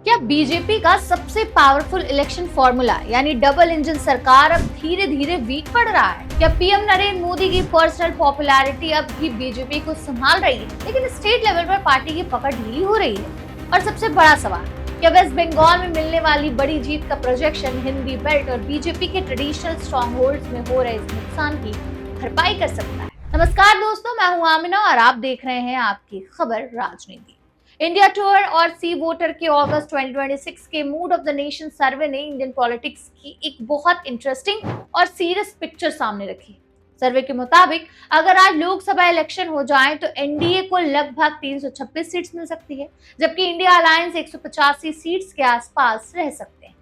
क्या बीजेपी का सबसे पावरफुल इलेक्शन फॉर्मूला यानी डबल इंजन सरकार अब धीरे धीरे वीक पड़ रहा है? क्या पीएम नरेंद्र मोदी की पर्सनल पॉपुलैरिटी अब भी बीजेपी को संभाल रही है, लेकिन स्टेट लेवल पर पार्टी की पकड़ ढीली हो रही है? और सबसे बड़ा सवाल, क्या वेस्ट बंगाल में मिलने वाली बड़ी जीत का प्रोजेक्शन हिंदी बेल्ट और बीजेपी के ट्रेडिशनल स्ट्रॉन्ग होल्ड्स में हो रहे इस नुकसान की भरपाई कर सकता है? नमस्कार दोस्तों, मैं हूं आमिना और आप देख रहे हैं आपकी खबर राजनीति। इंडिया टूर और सी वोटर के अगस्त 2026 के मूड ऑफ द नेशन सर्वे ने इंडियन पॉलिटिक्स की एक बहुत इंटरेस्टिंग और सीरियस पिक्चर सामने रखी। सर्वे के मुताबिक अगर आज लोकसभा इलेक्शन हो जाए तो एनडीए को लगभग 326 सीट्स मिल सकती है, जबकि इंडिया अलायंस 185 सीट्स के आसपास रह सकते हैं।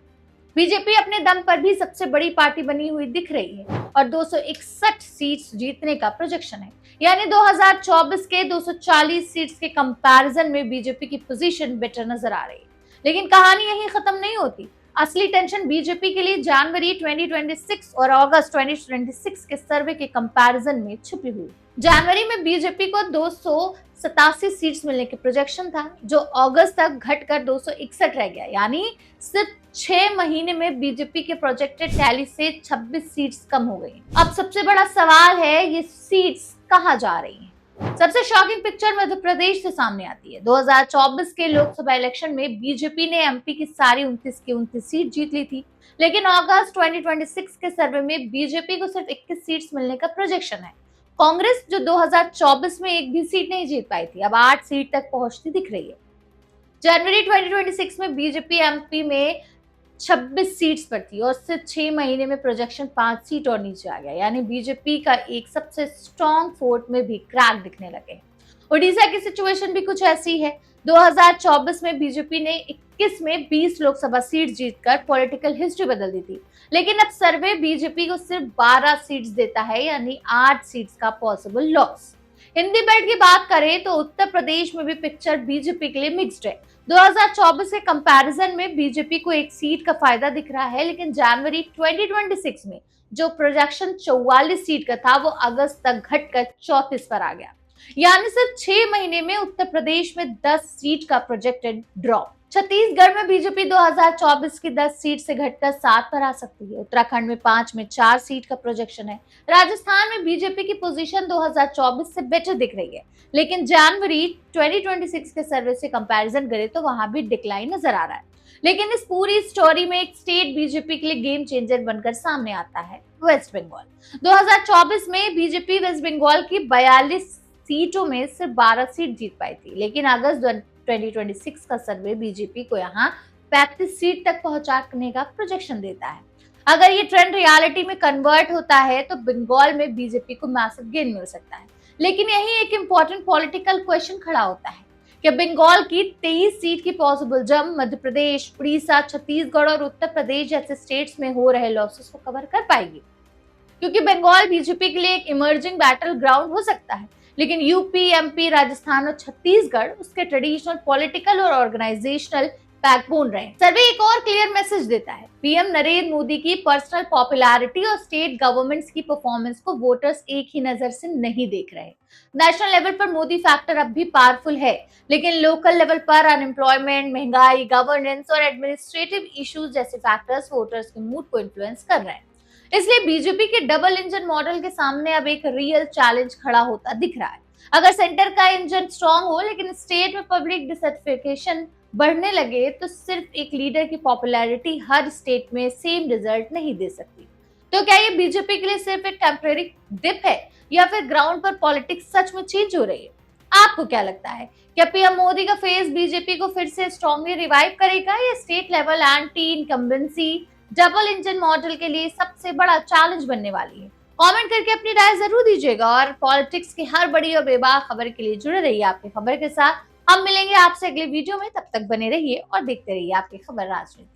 बीजेपी अपने दम पर भी सबसे बड़ी पार्टी बनी हुई दिख रही है और 261 सीट्स जीतने का प्रोजेक्शन है, यानी 2024 के 240 सीट्स के कंपैरिजन में बीजेपी की पोजीशन बेटर नजर आ रही है। लेकिन कहानी यहीं खत्म नहीं होती। असली टेंशन बीजेपी के लिए जनवरी 2026 और अगस्त 2026 के सर्वे के कंपैरिजन में छुपी हुई। जनवरी में बीजेपी को 287 सीट्स मिलने के प्रोजेक्शन था, जो अगस्त तक घटकर 261 रह गया, यानी सिर्फ 6 महीने में बीजेपी के प्रोजेक्टेड टैली से 26 सीट्स कम हो गई। अब सबसे बड़ा सवाल है, ये सीट्स कहां जा रही हैं? सबसे शॉकिंग पिक्चर मध्य प्रदेश से सामने आती है। 2024 के लोकसभा इलेक्शन में बीजेपी ने एमपी की सारी 29 की 29 सीट जीत ली थी, लेकिन अगस्त 2026 के सर्वे में बीजेपी को सिर्फ 21 सीट्स मिलने का प्रोजेक्शन है। कांग्रेस, जो 2024 में एक भी सीट नहीं जीत पाई थी, अब 8 सीट तक पहुंचती दिख रही है। जनवरी 2026 में बीजेपी एमपी में 26 सीट्स पर थी और सिर्फ 6 महीने में प्रोजेक्शन 5 सीट और नीचे आ गया, यानी बीजेपी का एक सबसे स्ट्रॉन्ग फोर्ट में भी क्रैक दिखने लगे। ओडिशा की सिचुएशन भी कुछ ऐसी है। 2024 में बीजेपी ने 21 में 20 लोकसभा सीट जीतकर पॉलिटिकल हिस्ट्री बदल दी थी, लेकिन अब सर्वे बीजेपी को सिर्फ 12 सीट्स देता है, यानी 8 सीट्स का पॉसिबल लॉस। हिंदी बेल्ट की बात करें तो उत्तर प्रदेश में भी पिक्चर बीजेपी के लिए मिक्स्ड है। 2024 के कंपैरिजन में बीजेपी को एक सीट का फायदा दिख रहा है, लेकिन जनवरी 2026 में जो प्रोजेक्शन 44 सीट का था, वो अगस्त तक घटकर 34 पर आ गया, यानी सिर्फ 6 महीने में उत्तर प्रदेश में 10 सीट का प्रोजेक्टेड ड्रॉप। छत्तीसगढ़ में बीजेपी 2024 की 10 सीट से घटकर 7 पर आ सकती है। उत्तराखंड में 5 में 4 सीट का प्रोजेक्शन है। राजस्थान में बीजेपी की पोजीशन 2024 से बेटर दिख रही है, लेकिन जनवरी 2026 के सर्वे से कंपैरिजन करें तो वहां भी डिक्लाइन नजर आ रहा है। लेकिन इस पूरी स्टोरी में एक स्टेट बीजेपी के लिए गेम चेंजर बनकर सामने आता है, वेस्ट बंगाल। 2024 में बीजेपी वेस्ट बंगाल की 42 सीटों में सिर्फ 12 सीट जीत पाई थी, लेकिन अगस्त 2026 का सर्वे बीजेपी को यहाँ 35 सीट तक पहुंचाने का प्रोजेक्शन देता है। अगर ये ट्रेंड रियलिटी में कन्वर्ट होता है तो बंगाल में बीजेपी को मैसिव गेन मिल सकता है। लेकिन यही एक इंपॉर्टेंट पॉलिटिकल क्वेश्चन खड़ा होता है कि बंगाल की 23 सीट की पॉसिबल जंप मध्य प्रदेश, उड़ीसा, छत्तीसगढ़ और उत्तर प्रदेश जैसे स्टेट्स में हो रहे लॉसेस को कवर कर पाएगी, क्योंकि बंगाल बीजेपी के लिए एक इमर्जिंग बैटल ग्राउंड हो सकता है, लेकिन यूपी, एमपी, राजस्थान और छत्तीसगढ़ उसके ट्रेडिशनल पॉलिटिकल और ऑर्गेनाइजेशनल बैकबोन रहे। सर्वे एक और क्लियर मैसेज देता है, पीएम नरेंद्र मोदी की पर्सनल पॉपुलैरिटी और स्टेट गवर्नमेंट्स की परफॉर्मेंस को वोटर्स एक ही नजर से नहीं देख रहे। नेशनल लेवल पर मोदी फैक्टर अब भी पावरफुल है, लेकिन लोकल लेवल पर अनएम्प्लॉयमेंट, महंगाई, गवर्नेंस और एडमिनिस्ट्रेटिव इश्यूज जैसे फैक्टर्स वोटर्स के मूड को इन्फ्लुएंस कर रहे हैं। इसलिए बीजेपी के डबल इंजन मॉडल के सामने अब एक रियल चैलेंज खड़ा होता दिख रहा है। अगर सेंटर का इंजन स्ट्रांग हो लेकिन स्टेट में पब्लिक डिसैटिस्फैक्शन बढ़ने लगे तो सिर्फ एक लीडर की पॉपुलैरिटी हर स्टेट में सेम रिजल्ट नहीं दे सकती। तो क्या ये बीजेपी के लिए सिर्फ एक टेम्परेरी डिप है या फिर ग्राउंड पर पॉलिटिक्स सच में चेंज हो रही है? आपको क्या लगता है? क्या पीएम मोदी का फेस बीजेपी को फिर से स्ट्रांगली रिवाइव करेगा या state level anti incumbency double engine model के लिए सबसे बड़ा चैलेंज बनने वाली है? कमेंट करके अपनी राय जरूर दीजिएगा और पॉलिटिक्स की हर बड़ी और बेबाक खबर के लिए जुड़े रहिए आपकी खबर के साथ। हम मिलेंगे आपसे अगले वीडियो में, तब तक बने रहिए और देखते रहिए आपकी खबर राजनीति।